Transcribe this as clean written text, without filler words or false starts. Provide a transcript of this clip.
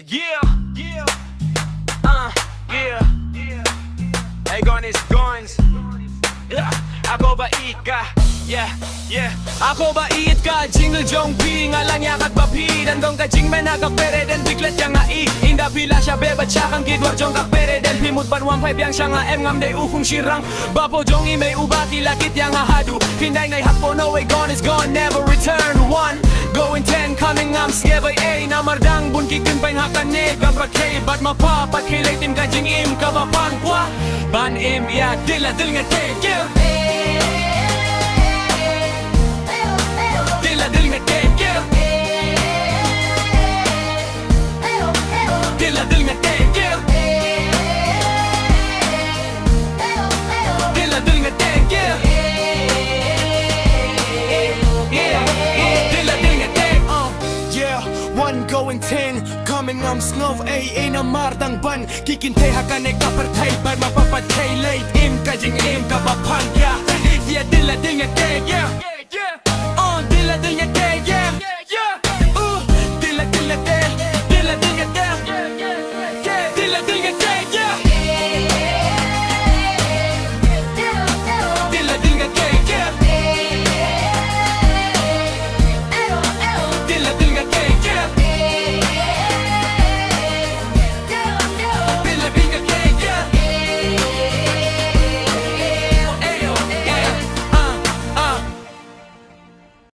Yeah, yeah, yeah. Hey, guys, guys. Ako ba ika? Yeah, yeah. Ako ba iit ka? Jingle jong pi nga lang ya kagbapi. Dandong ka jing men agapere den biglet yang ai. Inda pila siya beba chakang gidwar jong kakpere den pimut ban 15 yang siya nga ngam de ukong shirang. Bapo jong imay ubati lakit yang hadu. Hinday ngay hakpo no way gone is gone never return. One going 10 coming ngam skebay a na mardang bun kikin pain hakane kapakay bat mapapat kilay tim ka jing im kabapan kwa ban im ya dila dil nga take yeah. Dila dil nga take yeah. Dila dil nga take yeah. Dila dil nga take yeah. Dila dil nga take yeah. One going 10 coming ngam snov a na mardang ban kikinte hakane kapartay bar mapapatay late im kajing im kapapan ya yeah dila dil nga take yeah.